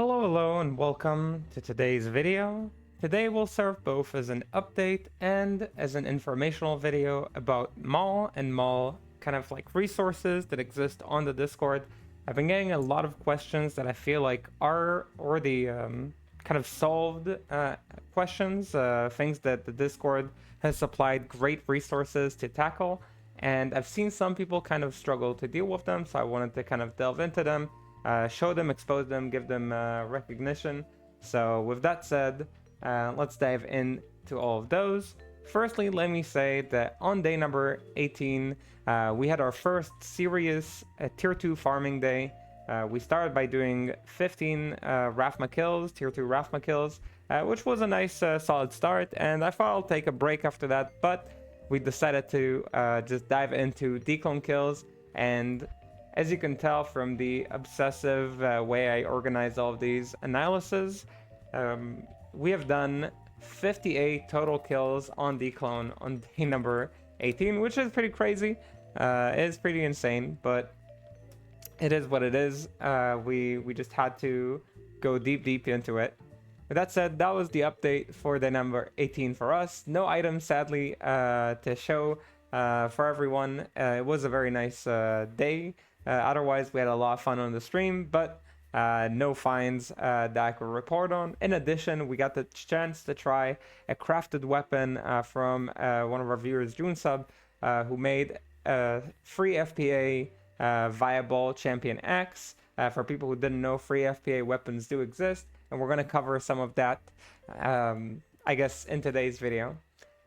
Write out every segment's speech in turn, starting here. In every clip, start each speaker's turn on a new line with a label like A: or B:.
A: Hello, and welcome to today's video. Today will serve both as an update and as an informational video about Maul and Maul kind of like resources that exist on the Discord. I've been getting a lot of questions that I feel like are already kind of solved questions, things that the Discord has supplied great resources to tackle. And I've seen some people kind of struggle to deal with them, so I wanted to kind of delve into them, show them, expose them, give them recognition. So with that said, let's dive into all of those. Firstly, let me say that on day number 18, we had our first serious tier 2 farming day. We started by doing 15 Raphma kills, tier 2 Raphma kills, which was a nice solid start, and I thought I'll take a break after that, but we decided to just dive into declone kills. And as you can tell from the obsessive way I organize all of these analyses, we have done 58 total kills on declone on day number 18, which is pretty crazy. It is pretty insane, but it is what it is. We just had to go deep into it. With that said, that was the update for the number 18 for us. No items, sadly, to show for everyone. It was a very nice day. Otherwise, we had a lot of fun on the stream, but no finds that I could report on. In addition, we got the chance to try a crafted weapon from one of our viewers, JuneSub, who made free FPA viable Champion X. For people who didn't know, free FPA weapons do exist, and we're going to cover some of that, I guess, in today's video.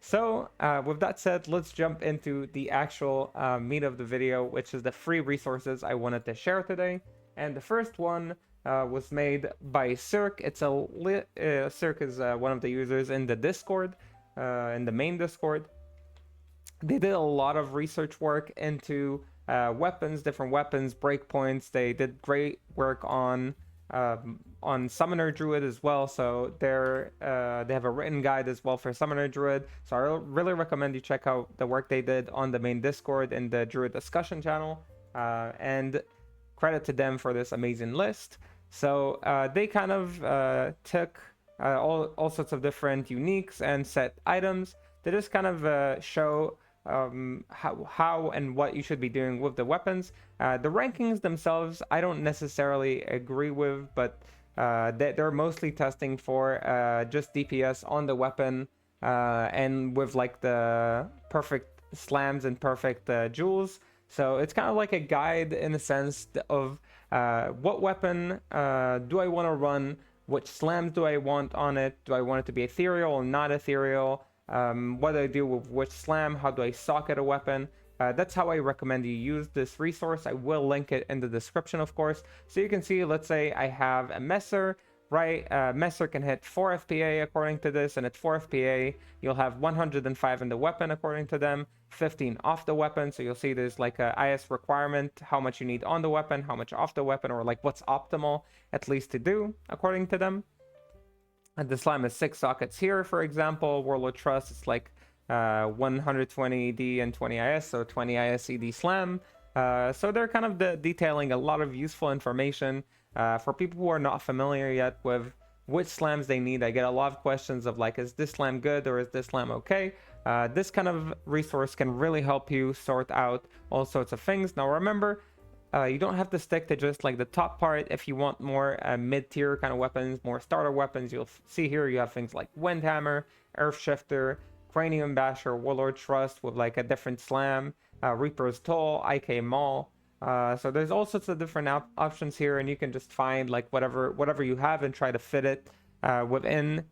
A: So with that said, let's jump into the actual meat of the video, which is the free resources I wanted to share today. And the first one was made by Cirque. Cirque is one of the users in the Discord, in the main Discord. They did a lot of research work into weapons, different weapons, breakpoints. They did great work on Summoner Druid as well, so they have a written guide as well for Summoner Druid. So I really recommend you check out the work they did on the main Discord and the Druid discussion channel, and credit to them for this amazing list. So they kind of took all sorts of different uniques and set items to just kind of show how and what you should be doing with the weapons. The rankings themselves I don't necessarily agree with, but they're mostly testing for just DPS on the weapon, and with like the perfect slams and perfect jewels. So it's kind of like a guide in a sense of what weapon do I want to run, which slams do I want on it, do I want it to be ethereal or not ethereal, what do I do with which slam, how do I socket a weapon. That's how I recommend you use this resource. I will link it in the description, of course. So you can see, let's say I have a Messer, right? Messer can hit 4 FPA according to this, and at 4 FPA, you'll have 105 in the weapon according to them, 15 off the weapon. So you'll see there's like a IAS requirement, how much you need on the weapon, how much off the weapon, or like what's optimal at least to do according to them. And the slam is 6 sockets here, for example. Warlord Trust, it's like 120 ED and 20 IS, so 20 IS ED slam. So they're kind of detailing a lot of useful information for people who are not familiar yet with which slams they need. I get a lot of questions of like, is this slam good or is this slam okay? This kind of resource can really help you sort out all sorts of things. Now remember, you don't have to stick to just like the top part. If you want more mid-tier kind of weapons, more starter weapons, you'll see here you have things like Windhammer, Earth Shifter, Cranium Basher, Warlord Trust with like a different slam, Reaper's Toll, IK Maul. So there's all sorts of different options here, and you can just find like whatever you have and try to fit it within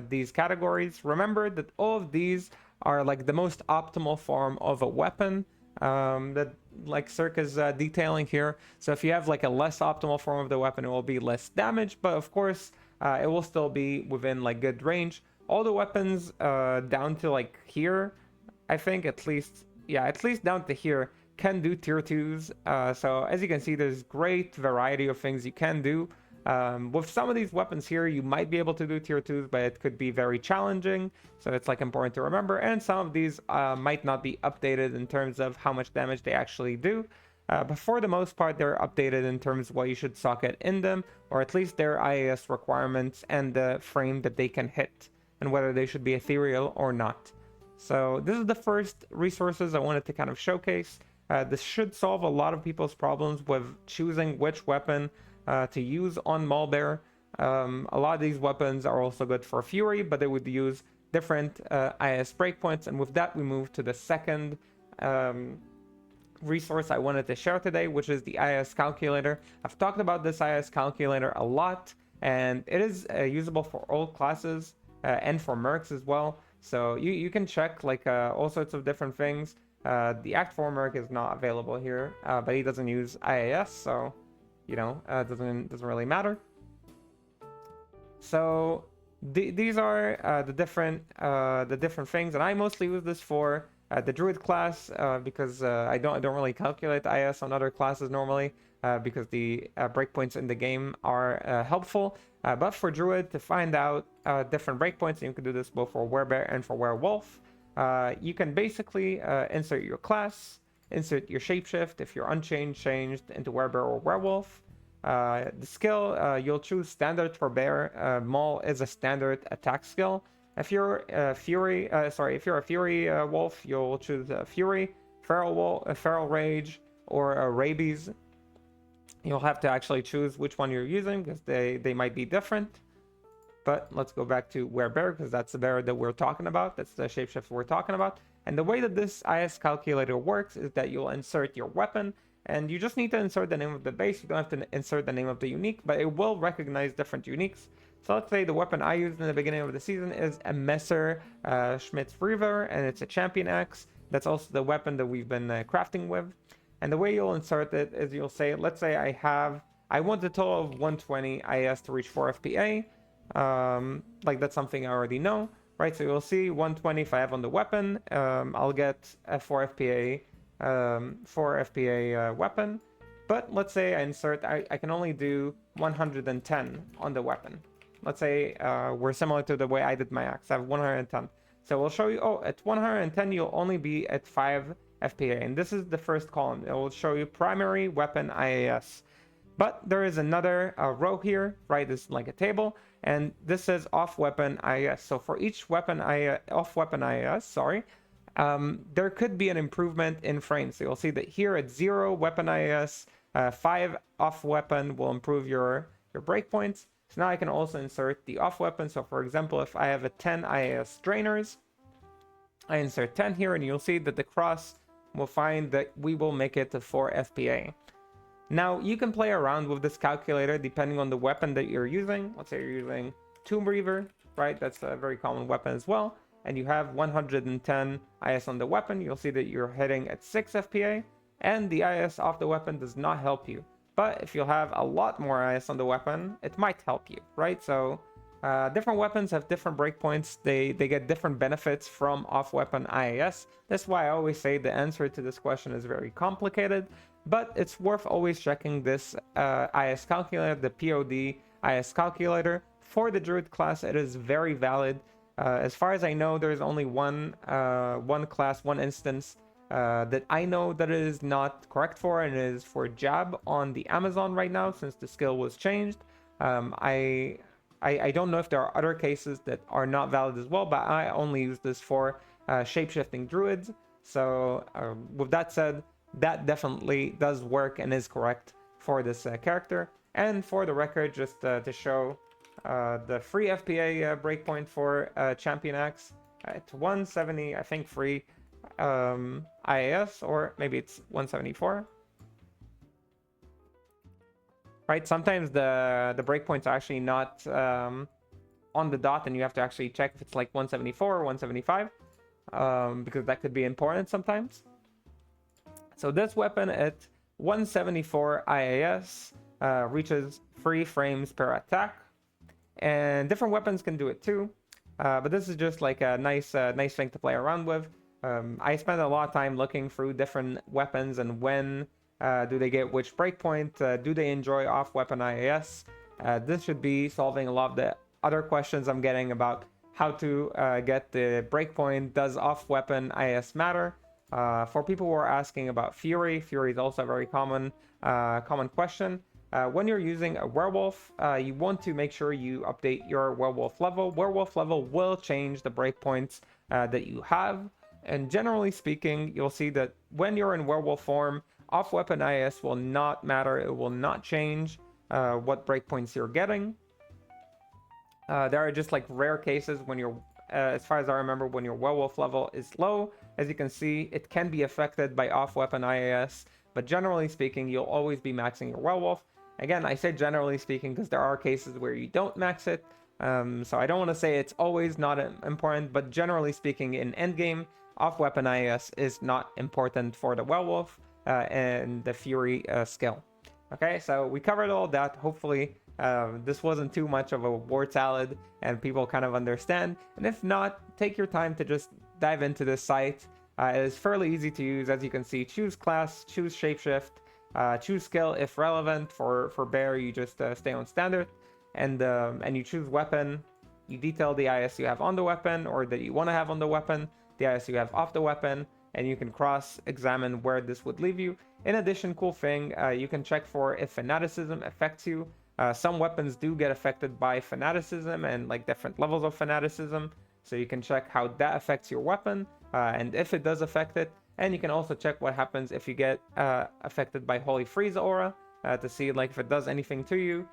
A: these categories. Remember that all of these are like the most optimal form of a weapon that like Cirque is detailing here. So if you have like a less optimal form of the weapon, it will be less damage, but of course it will still be within like good range. All the weapons down to like here, I think at least down to here can do tier 2s. So as you can see, there's great variety of things you can do. With some of these weapons here, you might be able to do tier 2s, but it could be very challenging. So it's like important to remember. And some of these might not be updated in terms of how much damage they actually do. But for the most part, they're updated in terms of what you should socket in them, or at least their IAS requirements and the frame that they can hit, and whether they should be ethereal or not. So this is the first resources I wanted to kind of showcase. This should solve a lot of people's problems with choosing which weapon to use on Maul. A lot of these weapons are also good for Fury, but they would use different IAS breakpoints. And with that, we move to the second resource I wanted to share today, which is the IAS calculator. I've talked about this IAS calculator a lot, and it is usable for all classes and for mercs as well. So you can check like all sorts of different things. The Act 4 merc is not available here, but he doesn't use IAS, so it doesn't really matter. So these are the different things, and I mostly use this for the Druid class because I don't really calculate IAS on other classes normally because the breakpoints in the game are helpful. But for Druid, to find out different breakpoints, you can do this both for Werebear and for Werewolf. You can basically insert your class, insert your shapeshift if you're unchanged, changed into Werebear or Werewolf. The skill, you'll choose standard for bear. Maul is a standard attack skill. If you're a Fury, if you're a Fury wolf, you'll choose Fury, Feral Rage, or Rabies. You'll have to actually choose which one you're using because they might be different. But let's go back to Werebear because that's the bear that we're talking about. That's the shapeshift we're talking about. And the way that this IAS calculator works is that you'll insert your weapon, and you just need to insert the name of the base. You don't have to insert the name of the unique, but it will recognize different uniques. So let's say the weapon I used in the beginning of the season is a Messer Schmidt's Reaver, and it's a Champion Axe. That's also the weapon that we've been crafting with. And the way you'll insert it is you'll say, let's say I want a total of 120 IAS to reach 4 FPA. Like that's something I already know, right? So you'll see 120 if I have on the weapon. I'll get a 4 FPA, 4 FPA weapon. But let's say I insert, I can only do 110 on the weapon. Let's say we're similar to the way I did my axe. I have 110. So we'll show you, at 110, you'll only be at 5 FPA. And this is the first column. It will show you primary weapon IAS. But there is another row here, right? This is like a table. And this says off weapon IAS. So for each weapon off weapon IAS, there could be an improvement in frames. So you'll see that here at 0 weapon IAS, 5 off weapon will improve your breakpoints. So now I can also insert the off weapon. So for example, if I have a 10 IAS drainers, I insert 10 here, and you'll see that the cross will find that we will make it to 4 FPA. Now you can play around with this calculator depending on the weapon that you're using. Let's say you're using Tomb Reaver, right? That's a very common weapon as well. And you have 110 IS on the weapon. You'll see that you're hitting at 6 FPA, and the IS off the weapon does not help you. But if you have a lot more IS on the weapon, it might help you, right? So different weapons have different breakpoints. They get different benefits from off weapon IAS. That's why I always say the answer to this question is very complicated, but it's worth always checking this IS calculator, the POD IS calculator. For the Druid class, it is very valid. As far as I know, there's only one class, one instance that I know that it is not correct for, and it is for Jab on the Amazon right now since the skill was changed. I don't know if there are other cases that are not valid as well, but I only use this for shapeshifting druids. So with that said, that definitely does work and is correct for this character. And for the record, just to show the free FPA breakpoint for Champion Axe at 170, I think free IAS, or maybe it's 174. Right, sometimes the breakpoints are actually not on the dot, and you have to actually check if it's like 174 or 175, because that could be important sometimes. So this weapon at 174 IAS reaches 3 frames per attack, and different weapons can do it too. But this is just like a nice thing to play around with. I spent a lot of time looking through different weapons and when do they get which breakpoint? Do they enjoy off weapon IAS? This should be solving a lot of the other questions I'm getting about how to get the breakpoint. Does off weapon IAS matter? For people who are asking about Fury, Fury is also a very common question. When you're using a werewolf, you want to make sure you update your werewolf level. Werewolf level will change the breakpoints that you have. And generally speaking, you'll see that when you're in werewolf form, off-weapon IAS will not matter. It will not change what breakpoints you're getting. There are just like rare cases when you're, as far as I remember, when your werewolf level is low. As you can see, it can be affected by off-weapon IAS, but generally speaking, you'll always be maxing your werewolf. Again, I say generally speaking because there are cases where you don't max it, so I don't want to say it's always not important, but generally speaking, in endgame, off-weapon IAS is not important for the werewolf and the Fury skill. Okay, so we covered all that. Hopefully, this wasn't too much of a word salad and people kind of understand. And if not, take your time to just dive into this site. It is fairly easy to use. As you can see, choose class, choose shapeshift, choose skill if relevant. For bear, you just stay on standard, and you choose weapon. You detail the IS you have on the weapon or that you want to have on the weapon, the IS you have off the weapon, and you can cross-examine where this would leave you. In addition, cool thing, you can check for if fanaticism affects you. Some weapons do get affected by fanaticism and like different levels of fanaticism, so you can check how that affects your weapon and if it does affect it. And you can also check what happens if you get affected by Holy Freeze aura to see like if it does anything to you.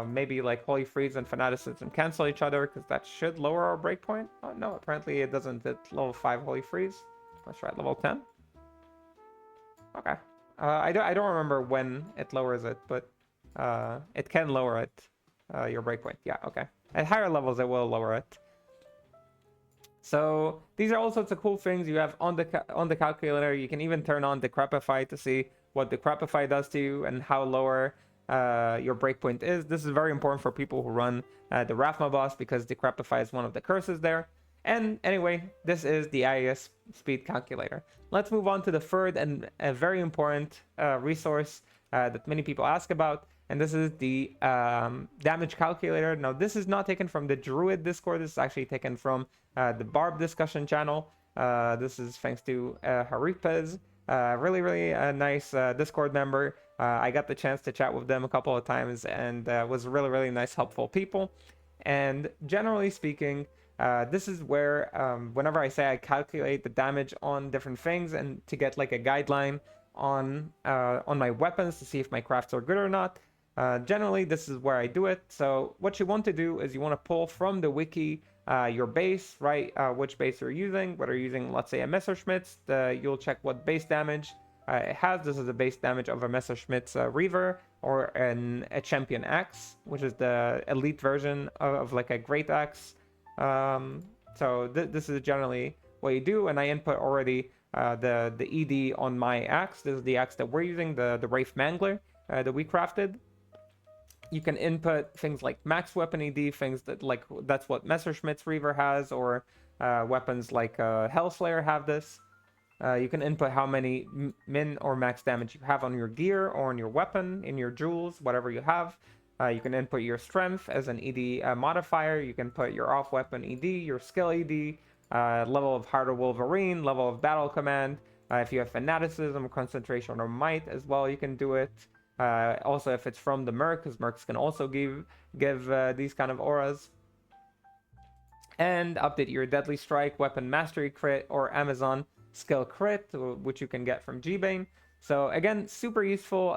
A: Maybe like Holy Freeze and fanaticism cancel each other, because that should lower our breakpoint. Oh no, apparently it doesn't at level 5 Holy Freeze. Let's try level 10. Okay. I don't remember when it lowers it, but it can lower it, your breakpoint. Yeah, okay. At higher levels, it will lower it. So these are all sorts of cool things you have on the calculator. You can even turn on Decrepify to see what Decrepify does to you and how lower your breakpoint is. This is very important for people who run the Rathma boss, because Decrepify is one of the curses there. And anyway, this is the IAS speed calculator. Let's move on to the third and a very important resource that many people ask about, and this is the damage calculator. Now, this is not taken from the Druid Discord. This is actually taken from the Barb discussion channel. This is thanks to Haripez, really nice Discord member. I got the chance to chat with them a couple of times, and was really nice, helpful people. And generally speaking, this is where whenever I say I calculate the damage on different things and to get like a guideline on my weapons to see if my crafts are good or not, generally this is where I do it. So what you want to do is you want to pull from the wiki your base, right? Which base you're using. Whether you're using, let's say, a Messerschmitt's, you'll check what base damage it has. This is the base damage of a Messerschmitt's Reaver or a Champion Axe, which is the elite version of like a Great Axe. So this is generally what you do, and I input already the ED on my axe. This is the axe that we're using, the Wraith Mangler that we crafted. You can input things like max weapon ED, things that like that's what Messerschmitt's Reaver has, or weapons like Hellslayer have this. You can input how many min or max damage you have on your gear or on your weapon, in your jewels, whatever you have. You can input your strength as an ED modifier. You can put your off weapon ED, your skill ED, level of Heart of Wolverine, level of battle command. If you have fanaticism, concentration, or might as well, you can do it. Also, if it's from the Merc, because Mercs can also give these kind of auras. And update your Deadly Strike, Weapon Mastery crit, or Amazon skill crit, which you can get from G-Bane. So again, super useful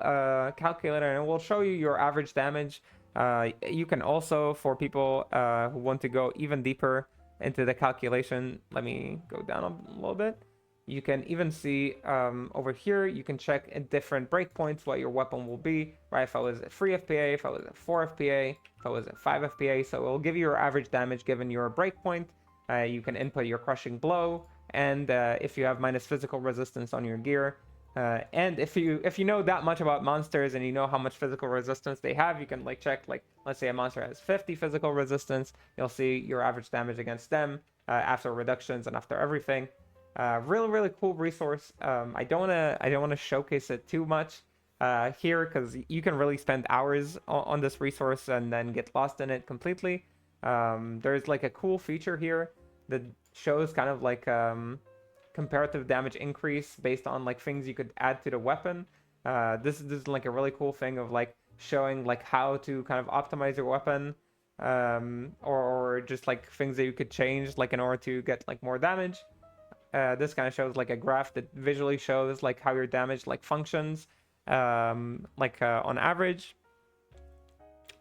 A: calculator, and it will show you your average damage. You can also, for people who want to go even deeper into the calculation, let me go down a little bit. You can even see over here, you can check at different breakpoints what your weapon will be, right? If I was at 3 FPA, if I was at 4 FPA, if I was at 5 FPA. So it will give you your average damage given your breakpoint. You can input your Crushing Blow, and if you have minus physical resistance on your gear. And if you know that much about monsters and you know how much physical resistance they have, you can like check, like, let's say a monster has 50 physical resistance, you'll see your average damage against them after reductions and after everything. Really cool resource. I don't want to showcase it too much here, because you can really spend hours on this resource and then get lost in it completely. There's like a cool feature here that shows kind of comparative damage increase based on like things you could add to the weapon. This is like a really cool thing of like showing like how to kind of optimize your weapon, or just like things that you could change like in order to get like more damage. This kind of shows like a graph that visually shows like how your damage like functions, on average.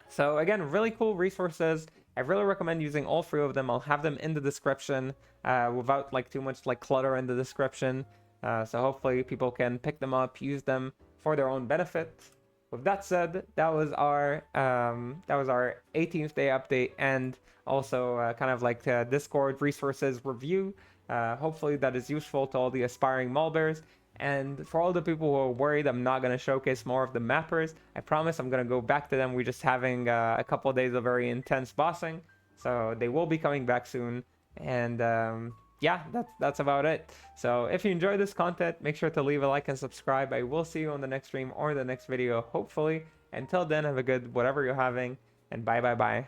A: So again, really cool resources. I really recommend using all three of them. I'll have them in the description, without like too much like clutter in the description. So hopefully people can pick them up, use them for their own benefit. With that said, that was our 18th day update, and also kind of like Discord resources review. Hopefully that is useful to all the aspiring Maulbears. And for all the people who are worried I'm not going to showcase more of the mappers, I promise I'm going to go back to them. We're just having a couple of days of very intense bossing, so they will be coming back soon. And yeah, that's about it. So if you enjoyed this content, make sure to leave a like and subscribe. I will see you on the next stream or the next video, hopefully. Until then, have a good whatever you're having, and bye.